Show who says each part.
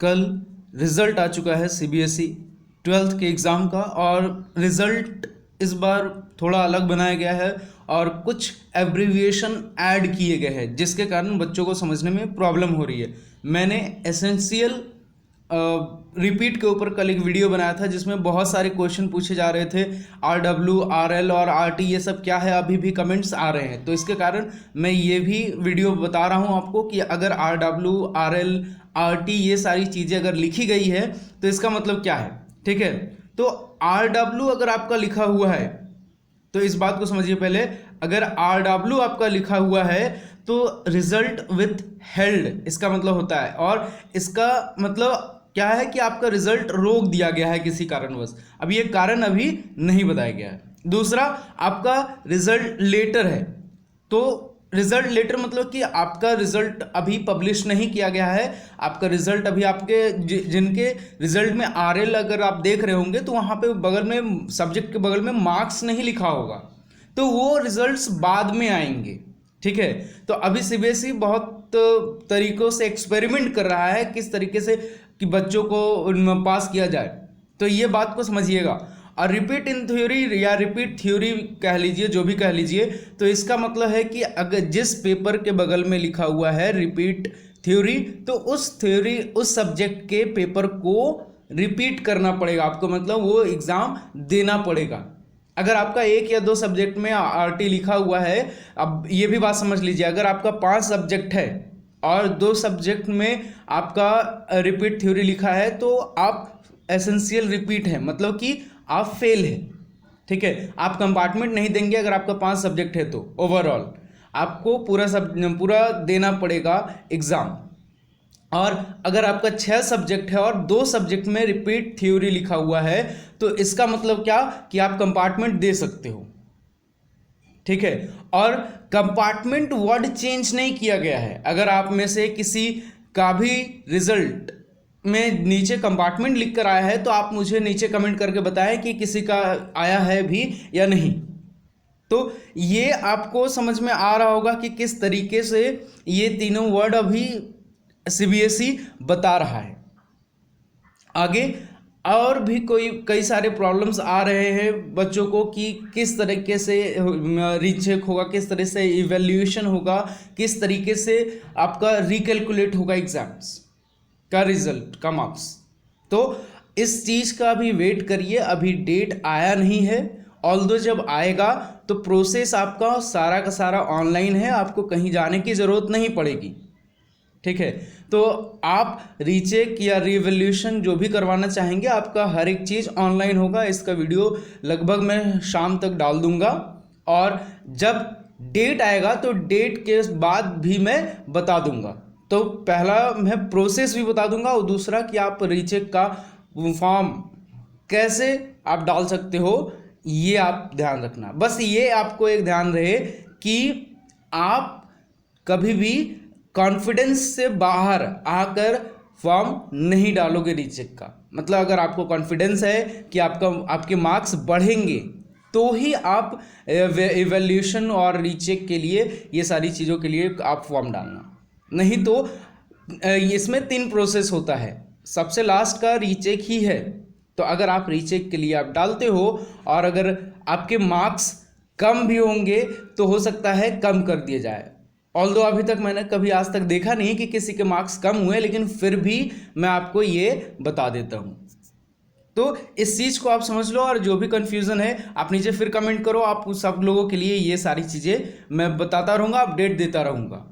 Speaker 1: कल रिज़ल्ट आ चुका है सीबीएसई 12th के एग्ज़ाम का, और रिज़ल्ट इस बार थोड़ा अलग बनाया गया है और कुछ एब्रीविएशन ऐड किए गए हैं जिसके कारण बच्चों को समझने में प्रॉब्लम हो रही है। मैंने एसेंशियल रिपीट के ऊपर कल एक वीडियो बनाया था जिसमें बहुत सारे क्वेश्चन पूछे जा रहे थे। RW, RL और RT ये सब क्या है, अभी भी कमेंट्स आ रहे हैं, तो इसके कारण मैं ये भी वीडियो बता रहा हूँ आपको कि अगर RW, RL, RT ये सारी चीज़ें अगर लिखी गई है तो इसका मतलब क्या है। ठीक है, तो RW अगर आपका लिखा हुआ है तो इस बात को समझिए पहले। अगर RW आपका लिखा हुआ है तो रिजल्ट विथ हेल्ड इसका मतलब होता है, और इसका मतलब क्या है कि आपका रिजल्ट रोक दिया गया है किसी कारणवश। अब ये कारण अभी नहीं बताया गया है। दूसरा, आपका रिजल्ट लेटर है, तो रिजल्ट लेटर मतलब कि आपका रिजल्ट अभी पब्लिश नहीं किया गया है। आपका रिजल्ट अभी आपके जिनके रिजल्ट में RL अगर आप देख रहे होंगे तो वहाँ पे बगल में सब्जेक्ट के बगल में मार्क्स नहीं लिखा होगा, तो वो रिजल्ट्स बाद में आएंगे। ठीक है, तो अभी सीबीएसई बहुत तरीकों से एक्सपेरिमेंट कर रहा है किस तरीके से कि बच्चों को पास किया जाए, तो ये बात को समझिएगा। और रिपीट इन थ्योरी या रिपीट थ्योरी कह लीजिए, जो भी कह लीजिए, तो इसका मतलब है कि अगर जिस पेपर के बगल में लिखा हुआ है रिपीट थ्योरी, तो उस थ्योरी उस सब्जेक्ट के पेपर को रिपीट करना पड़ेगा आपको, मतलब वो एग्ज़ाम देना पड़ेगा। अगर आपका एक या दो सब्जेक्ट में RT लिखा हुआ है, अब ये भी बात समझ लीजिए, अगर आपका 5 सब्जेक्ट है और 2 सब्जेक्ट में आपका रिपीट थ्योरी लिखा है तो आप एसेंशियल रिपीट है, मतलब कि आप फेल है। ठीक है, आप कंपार्टमेंट नहीं देंगे अगर आपका 5 सब्जेक्ट है तो ओवरऑल आपको पूरा देना पड़ेगा एग्ज़ाम। और अगर आपका 6 सब्जेक्ट है और 2 सब्जेक्ट में रिपीट थ्योरी लिखा हुआ है तो इसका मतलब क्या कि आप कंपार्टमेंट दे सकते हो। ठीक है, और कंपार्टमेंट वर्ड चेंज नहीं किया गया है। अगर आप में से किसी का भी रिजल्ट में नीचे कंपार्टमेंट लिख कर आया है तो आप मुझे नीचे कमेंट करके बताएं कि किसी का आया है भी या नहीं। तो ये आपको समझ में आ रहा होगा कि किस तरीके से ये तीनों वर्ड अभी सीबीएसई बता रहा है। आगे और भी कई सारे प्रॉब्लम्स आ रहे हैं बच्चों को कि किस तरीके से रीचेक होगा, किस तरह से इवैल्यूएशन होगा, किस तरीके से आपका रिकैलकुलेट होगा एग्जाम्स का रिजल्ट का मार्क्स। तो इस चीज़ का अभी वेट करिए, अभी डेट आया नहीं है। ऑल्दो जब आएगा तो प्रोसेस आपका सारा का सारा ऑनलाइन है, आपको कहीं जाने की ज़रूरत नहीं पड़ेगी। ठीक है, तो आप रीचेक या रिवैल्यूएशन जो भी करवाना चाहेंगे आपका हर एक चीज़ ऑनलाइन होगा। इसका वीडियो लगभग मैं शाम तक डाल दूंगा, और जब डेट आएगा तो डेट के बाद भी मैं बता दूंगा। तो पहला मैं प्रोसेस भी बता दूंगा और दूसरा कि आप रीचेक का फॉर्म कैसे आप डाल सकते हो ये आप ध्यान रखना। बस ये आपको एक ध्यान रहे कि आप कभी भी कॉन्फिडेंस से बाहर आकर फॉर्म नहीं डालोगे रीचेक का। मतलब अगर आपको कॉन्फिडेंस है कि आपके मार्क्स बढ़ेंगे तो ही आप इवैल्यूएशन और रीचेक के लिए ये सारी चीज़ों के लिए आप फॉर्म डालना। नहीं तो इसमें 3 प्रोसेस होता है, सबसे लास्ट का रीचेक ही है। तो अगर आप रीचेक के लिए आप डालते हो और अगर आपके मार्क्स कम भी होंगे तो हो सकता है कम कर दिए जाए। ऑल्दो अभी तक मैंने कभी आज तक देखा नहीं कि किसी के मार्क्स कम हुए, लेकिन फिर भी मैं आपको ये बता देता हूँ। तो इस चीज़ को आप समझ लो, और जो भी कन्फ्यूज़न है आप नीचे फिर कमेंट करो। आप सब लोगों के लिए ये सारी चीज़ें मैं बताता रहूँगा, अपडेट देता रहूँगा।